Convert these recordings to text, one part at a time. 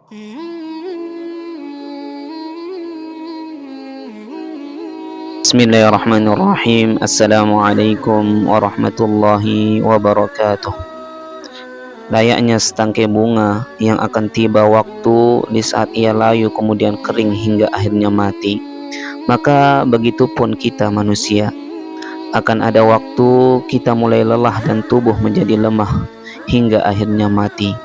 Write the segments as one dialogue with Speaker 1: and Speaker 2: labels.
Speaker 1: Bismillahirrahmanirrahim. Assalamualaikum warahmatullahi wabarakatuh. Layaknya setangkai bunga yang akan tiba waktu di saat ia layu kemudian kering hingga akhirnya mati, maka begitupun kita manusia. Akan ada waktu kita mulai lelah dan tubuh menjadi lemah hingga akhirnya mati.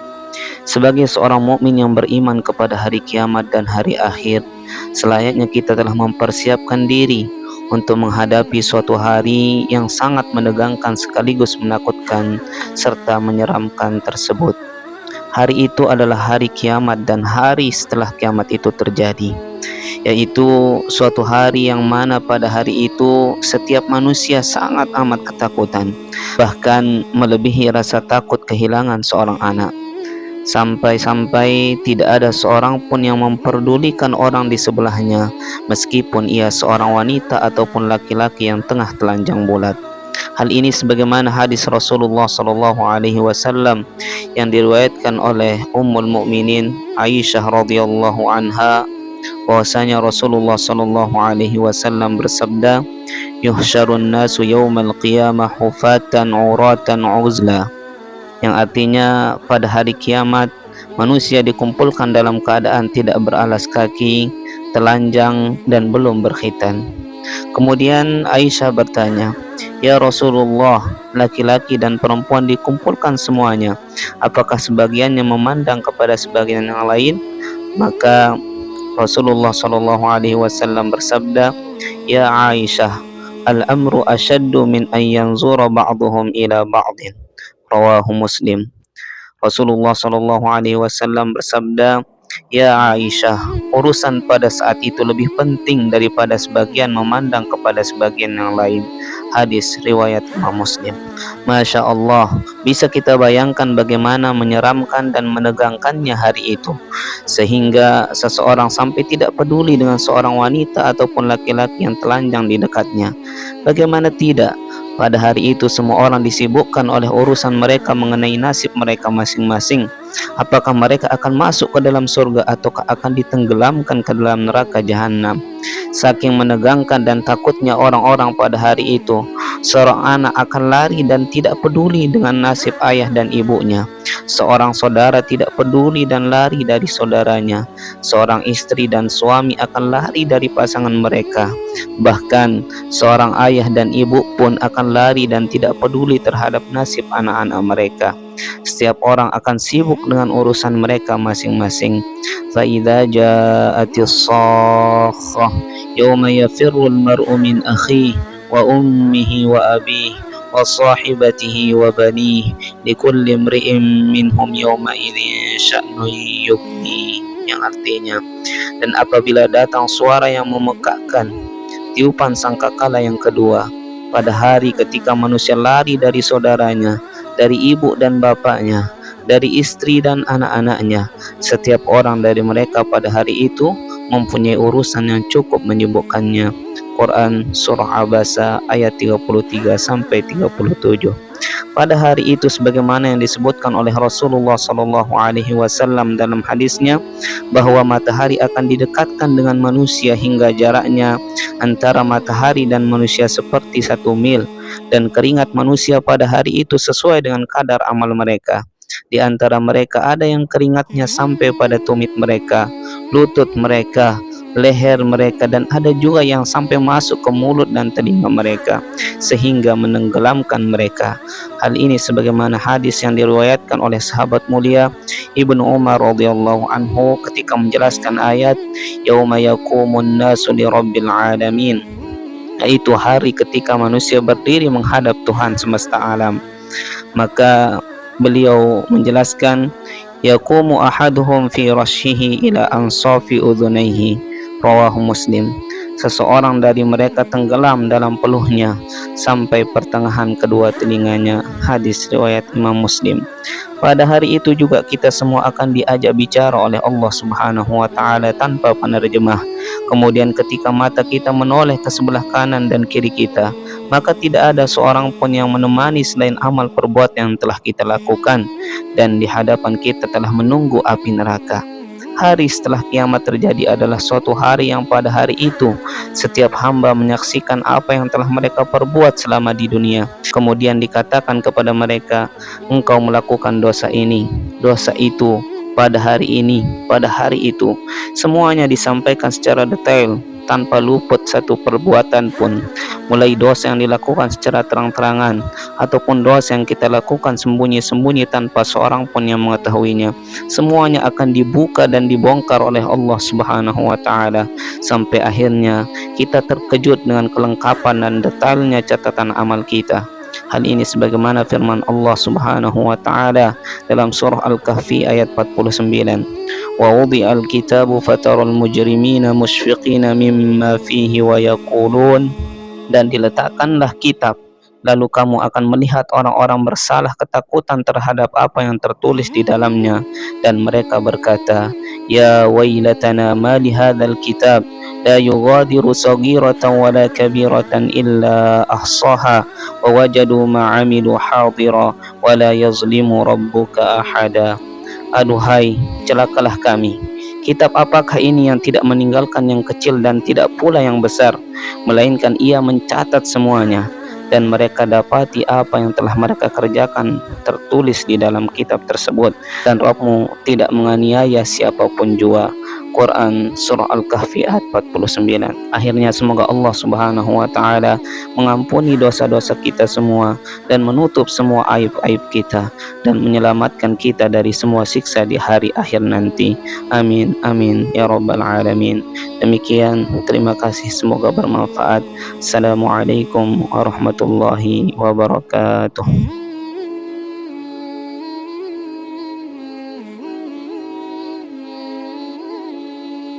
Speaker 1: Sebagai seorang mukmin yang beriman kepada hari kiamat dan hari akhir, selayaknya kita telah mempersiapkan diri untuk menghadapi suatu hari yang sangat menegangkan sekaligus menakutkan serta menyeramkan tersebut. Hari itu adalah hari kiamat dan hari setelah kiamat itu terjadi, yaitu suatu hari yang mana pada hari itu setiap manusia sangat amat ketakutan, bahkan melebihi rasa takut kehilangan seorang anak. Sampai-sampai tidak ada seorang pun yang memperdulikan orang di sebelahnya, meskipun ia seorang wanita ataupun laki-laki yang tengah telanjang bulat. Hal ini sebagaimana hadis Rasulullah SAW yang diriwayatkan oleh Ummul Mukminin Aisyah radhiyallahu anha, bahwasanya Rasulullah SAW bersabda, "Yuhsyarun nasu yaumal qiyamah hufatan uratan uzla," yang artinya pada hari kiamat manusia dikumpulkan dalam keadaan tidak beralas kaki, telanjang dan belum berkhitan. Kemudian Aisyah bertanya, "Ya Rasulullah, laki-laki dan perempuan dikumpulkan semuanya, apakah sebagiannya memandang kepada sebagian yang lain?" Maka Rasulullah SAW bersabda, "Ya Aisyah, al-amru asyaddu min an yanzura ba'duhum ila ba'din." Rawahu Muslim. Rasulullah SAW bersabda, "Ya Aisyah, urusan pada saat itu lebih penting daripada sebagian memandang kepada sebagian yang lain." Hadis riwayat Imam Muslim. Masya Allah, bisa kita bayangkan bagaimana menyeramkan dan menegangkannya hari itu, sehingga seseorang sampai tidak peduli dengan seorang wanita ataupun laki-laki yang telanjang di dekatnya. Bagaimana tidak? Pada hari itu semua orang disibukkan oleh urusan mereka mengenai nasib mereka masing-masing. Apakah mereka akan masuk ke dalam surga ataukah akan ditenggelamkan ke dalam neraka jahanam. Saking menegangkan dan takutnya orang-orang pada hari itu, seorang anak akan lari dan tidak peduli dengan nasib ayah dan ibunya. Seorang saudara tidak peduli dan lari dari saudaranya. Seorang istri dan suami akan lari dari pasangan mereka. Bahkan seorang ayah dan ibu pun akan lari dan tidak peduli terhadap nasib anak-anak mereka. Setiap orang akan sibuk dengan urusan mereka masing-masing. Fa idza ja'atis shakhah yauma yafirrul mar'u min akhihi wa ummihi wa abihi wa sahibatihi wa banihi likulli imri'in minhum yawma idzin sya'nun yughni, yang artinya, dan apabila datang suara yang memekakkan, tiupan sangkakala yang kedua, pada hari ketika manusia lari dari saudaranya, dari ibu dan bapaknya, dari istri dan anak-anaknya, setiap orang dari mereka pada hari itu mempunyai urusan yang cukup menyibukkannya. Quran Surah Abasa ayat 33 sampai 37. Pada hari itu sebagaimana yang disebutkan oleh Rasulullah SAW dalam hadisnya, bahwa matahari akan didekatkan dengan manusia hingga jaraknya antara matahari dan manusia seperti 1 mil, dan keringat manusia pada hari itu sesuai dengan kadar amal mereka. Di antara mereka ada yang keringatnya sampai pada tumit mereka, lutut mereka, leher mereka, dan ada juga yang sampai masuk ke mulut dan telinga mereka sehingga menenggelamkan mereka. Hal ini sebagaimana hadis yang diriwayatkan oleh sahabat mulia Ibnu Umar radhiyallahu anhu ketika menjelaskan ayat yauma yaqumun nasu lirabbil alamin, yaitu hari ketika manusia berdiri menghadap Tuhan semesta alam. Maka beliau menjelaskan, yaqumu ahaduhum fi rashihi ila ansafi udhunaihi. Rawahu Muslim. Seseorang dari mereka tenggelam dalam peluhnya sampai pertengahan kedua telinganya. Hadis riwayat Imam Muslim. Pada hari itu juga kita semua akan diajak bicara oleh Allah Subhanahu wa taala tanpa penerjemah. Kemudian ketika mata kita menoleh ke sebelah kanan dan kiri kita, maka tidak ada seorang pun yang menemani selain amal perbuatan yang telah kita lakukan, dan di hadapan kita telah menunggu api neraka. Hari setelah kiamat terjadi adalah suatu hari yang pada hari itu setiap hamba menyaksikan apa yang telah mereka perbuat selama di dunia. Kemudian dikatakan kepada mereka, engkau melakukan dosa ini, dosa itu, pada hari ini, pada hari itu. Semuanya disampaikan secara detail tanpa luput satu perbuatan pun, mulai dosa yang dilakukan secara terang-terangan ataupun dosa yang kita lakukan sembunyi-sembunyi tanpa seorang pun yang mengetahuinya. Semuanya akan dibuka dan dibongkar oleh Allah Subhanahu wa taala, sampai akhirnya kita terkejut dengan kelengkapan dan detailnya catatan amal kita. Hal ini sebagaimana firman Allah Subhanahu wa taala dalam surah Al-Kahfi ayat 49. Wa wudi'al kitabu fataral mujrimina mushfiqina mimma fihi wa yaqulun, dan diletakkanlah kitab, lalu kamu akan melihat orang-orang bersalah ketakutan terhadap apa yang tertulis di dalamnya, dan mereka berkata, ya wailatana ma li hadzal kitab la yughadiru saghiratan wala kabiratan illa ahsaha wa wajadu ma amilu hadira wala yazlimu rabbuka ahada. Aduhai, celakalah kami. Kitab apakah ini yang tidak meninggalkan yang kecil dan tidak pula yang besar, melainkan ia mencatat semuanya, dan mereka dapati apa yang telah mereka kerjakan tertulis di dalam kitab tersebut, dan Rabbmu tidak menganiaya siapapun jua. Quran Surah Al-Kahfi ayat 49. Akhirnya semoga Allah Subhanahu wa taala mengampuni dosa-dosa kita semua dan menutup semua aib-aib kita dan menyelamatkan kita dari semua siksa di hari akhir nanti. Amin amin ya rabbal alamin. Demikian, terima kasih, semoga bermanfaat. Assalamualaikum warahmatullahi wabarakatuh.